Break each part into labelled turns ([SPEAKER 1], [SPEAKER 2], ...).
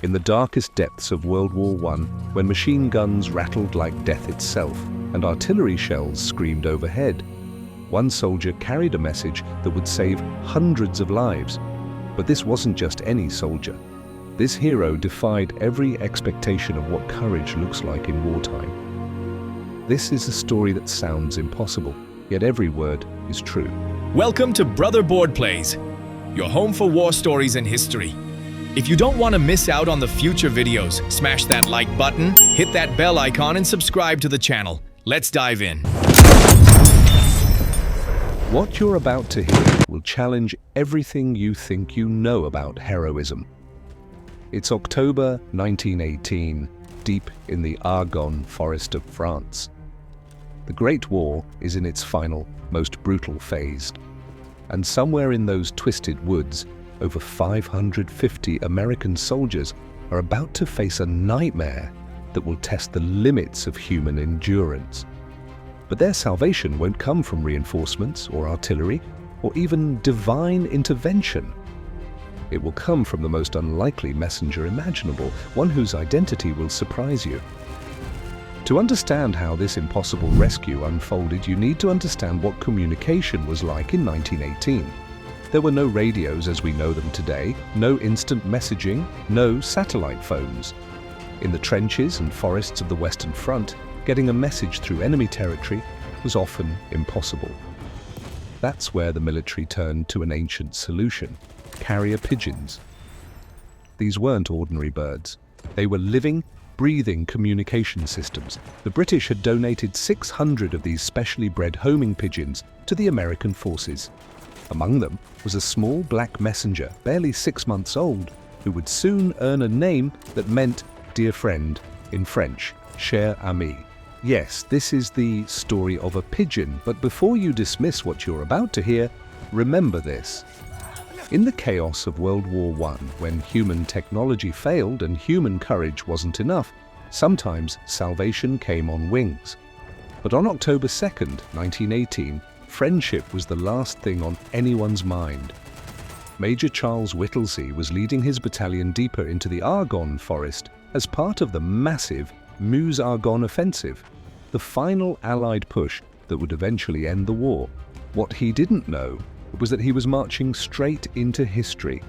[SPEAKER 1] in the darkest depths of World War I, when machine guns rattled like death itself and artillery shells screamed overhead, one soldier carried a message that would save hundreds of lives. But this wasn't just any soldier. This hero defied every expectation of what courage looks like in wartime. This is a story that sounds impossible, yet every word is true.
[SPEAKER 2] Welcome to Brother Board Plays, your home for war stories and history. If you don't want to miss out on the future videos, smash that like button, hit that bell icon, and subscribe to the channel. Let's dive in.
[SPEAKER 1] What you're about to hear will challenge everything you think you know about heroism. It's October 1918, deep in the Argonne Forest of France. The Great War is in its final, most brutal phase. And somewhere in those twisted woods, over 550 American soldiers are about to face a nightmare that will test the limits of human endurance. But their salvation won't come from reinforcements or artillery or even divine intervention. It will come from the most unlikely messenger imaginable, one whose identity will surprise you. To understand how this impossible rescue unfolded, you need to understand what communication was like in 1918. There were no radios as we know them today, no instant messaging, no satellite phones. In the trenches and forests of the Western Front, getting a message through enemy territory was often impossible. That's where the military turned to an ancient solution: carrier pigeons. These weren't ordinary birds. They were living, breathing communication systems. The British had donated 600 of these specially bred homing pigeons to the American forces. Among them was a small black messenger, barely 6 months old, who would soon earn a name that meant "dear friend" in French, Cher Ami. Yes, this is the story of a pigeon, but before you dismiss what you're about to hear, remember this. In the chaos of World War I, when human technology failed and human courage wasn't enough, sometimes salvation came on wings. But on October 2nd, 1918, friendship was the last thing on anyone's mind. Major Charles Whittlesey was leading his battalion deeper into the Argonne Forest as part of the massive Meuse-Argonne offensive, the final Allied push that would eventually end the war. What he didn't know was that he was marching straight into history.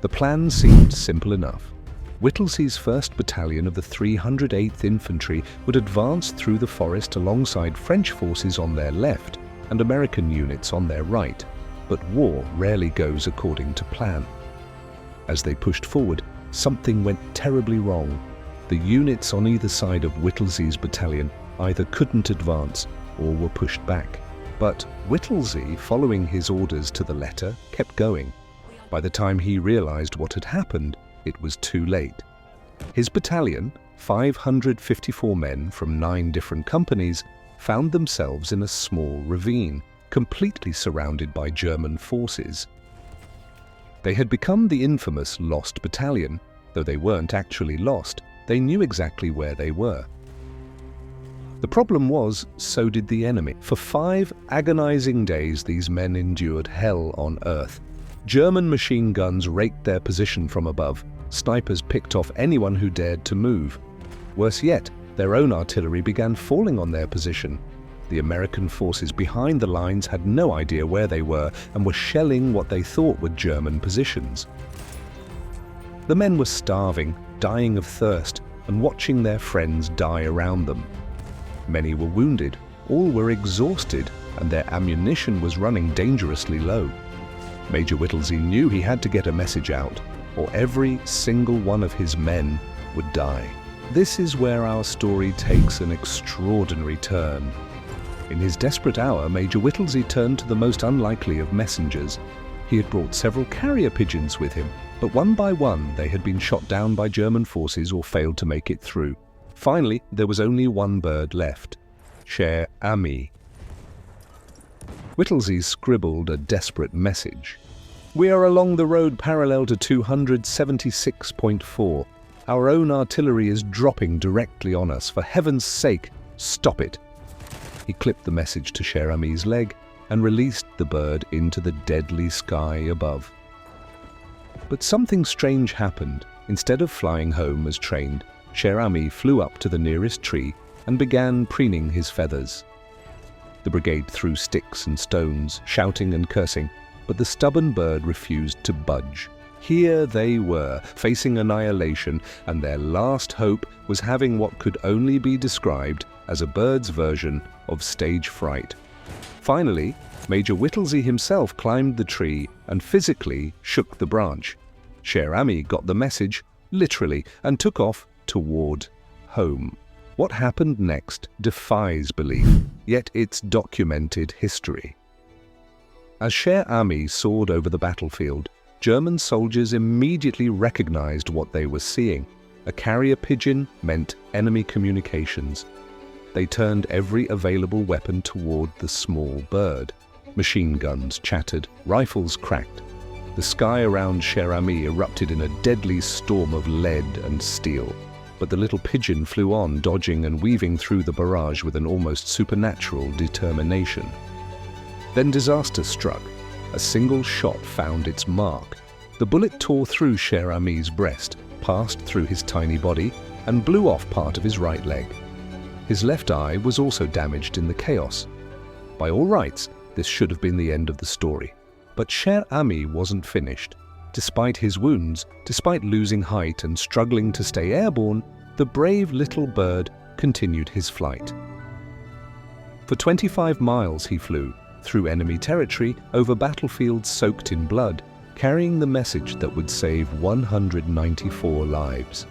[SPEAKER 1] The plan seemed simple enough. Whittlesey's 1st Battalion of the 308th Infantry would advance through the forest alongside French forces on their left and American units on their right. But war rarely goes according to plan. As they pushed forward, something went terribly wrong. The units on either side of Whittlesey's battalion either couldn't advance or were pushed back. But Whittlesey, following his orders to the letter, kept going. By the time he realized what had happened, it was too late. His battalion, 554 men from 9 different companies, found themselves in a small ravine, completely surrounded by German forces. They had become the infamous Lost Battalion. Though they weren't actually lost, they knew exactly where they were. The problem was, so did the enemy. For 5 agonizing days, these men endured hell on earth. German machine guns raked their position from above. Snipers picked off anyone who dared to move. Worse yet, their own artillery began falling on their position. The American forces behind the lines had no idea where they were and were shelling what they thought were German positions. The men were starving, dying of thirst, and watching their friends die around them. Many were wounded, all were exhausted, and their ammunition was running dangerously low. Major Whittlesey knew he had to get a message out, or every single one of his men would die. This is where our story takes an extraordinary turn. In his desperate hour, Major Whittlesey turned to the most unlikely of messengers. He had brought several carrier pigeons with him, but one by one they had been shot down by German forces or failed to make it through. Finally, there was only one bird left: Cher Ami. Whittlesey scribbled a desperate message. "We are along the road parallel to 276.4. Our own artillery is dropping directly on us. For heaven's sake, stop it." He clipped the message to Cher Ami's leg and released the bird into the deadly sky above. But something strange happened. Instead of flying home as trained, Cher Ami flew up to the nearest tree and began preening his feathers. The brigade threw sticks and stones, shouting and cursing, but the stubborn bird refused to budge. Here they were, facing annihilation, and their last hope was having what could only be described as a bird's version of stage fright. Finally, Major Whittlesey himself climbed the tree and physically shook the branch. Cher Ami got the message, literally, and took off toward home. What happened next defies belief, yet it's documented history. As Cher Ami soared over the battlefield, German soldiers immediately recognized what they were seeing. A carrier pigeon meant enemy communications. They turned every available weapon toward the small bird. Machine guns chattered, rifles cracked. The sky around Cher Ami erupted in a deadly storm of lead and steel. But the little pigeon flew on, dodging and weaving through the barrage with an almost supernatural determination. Then disaster struck. A single shot found its mark. The bullet tore through Cher Ami's breast, passed through his tiny body, and blew off part of his right leg. His left eye was also damaged in the chaos. By all rights, this should have been the end of the story. But Cher Ami wasn't finished. Despite his wounds, despite losing height and struggling to stay airborne, the brave little bird continued his flight. For 25 miles he flew, through enemy territory, over battlefields soaked in blood, carrying the message that would save 194 lives.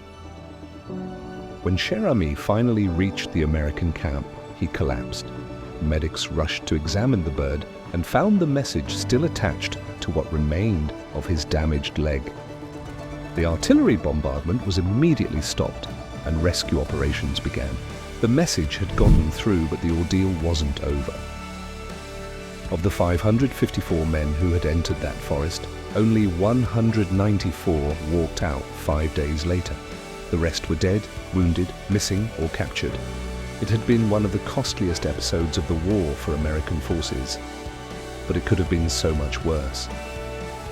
[SPEAKER 1] When Cher Ami finally reached the American camp, he collapsed. Medics rushed to examine the bird and found the message still attached to what remained of his damaged leg. The artillery bombardment was immediately stopped and rescue operations began. The message had gotten through, but the ordeal wasn't over. Of the 554 men who had entered that forest, only 194 walked out 5 days later. The rest were dead, wounded, missing, or captured. It had been one of the costliest episodes of the war for American forces. But it could have been so much worse.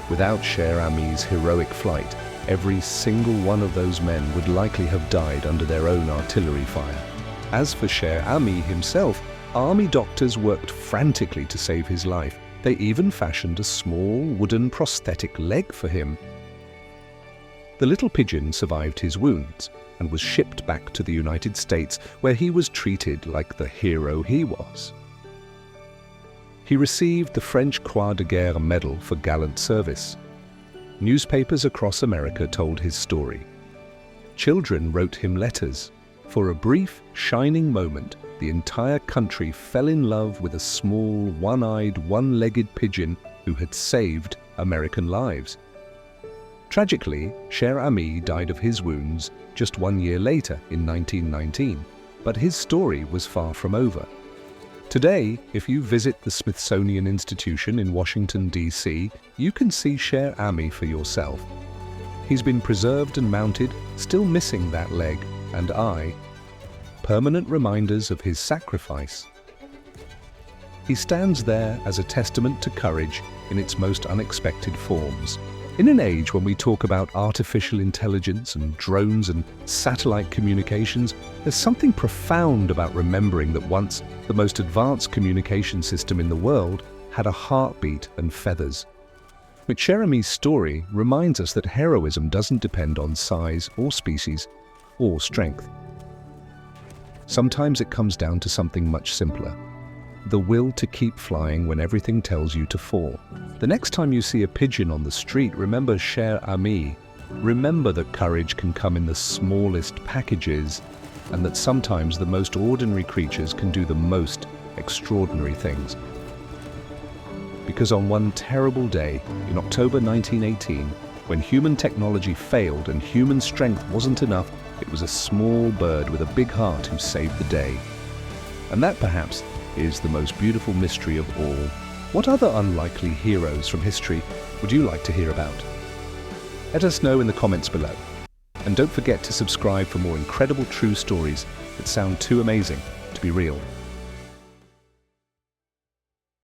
[SPEAKER 1] Without Cher Ami's heroic flight, every single one of those men would likely have died under their own artillery fire. As for Cher Ami himself, army doctors worked frantically to save his life. They even fashioned a small wooden prosthetic leg for him. The little pigeon survived his wounds and was shipped back to the United States, where he was treated like the hero he was. He received the French Croix de Guerre medal for gallant service. Newspapers across America told his story. Children wrote him letters. For a brief, shining moment, the entire country fell in love with a small, one-eyed, one-legged pigeon who had saved American lives. Tragically, Cher Ami died of his wounds just 1 year later in 1919, but his story was far from over. Today, if you visit the Smithsonian Institution in Washington, D.C., you can see Cher Ami for yourself. He's been preserved and mounted, still missing that leg and eye, permanent reminders of his sacrifice. He stands there as a testament to courage in its most unexpected forms. In an age when we talk about artificial intelligence and drones and satellite communications, there's something profound about remembering that once the most advanced communication system in the world had a heartbeat and feathers. But Cher Ami's story reminds us that heroism doesn't depend on size or species or strength. Sometimes it comes down to something much simpler: the will to keep flying when everything tells you to fall. The next time you see a pigeon on the street, remember Cher Ami. Remember that courage can come in the smallest packages, and that sometimes the most ordinary creatures can do the most extraordinary things. Because on one terrible day, in October 1918, when human technology failed and human strength wasn't enough, it was a small bird with a big heart who saved the day. And that, perhaps, is the most beautiful mystery of all. What other unlikely heroes from history would you like to hear about? Let us know in the comments below. And don't forget to subscribe for more incredible true stories that sound too amazing to be real.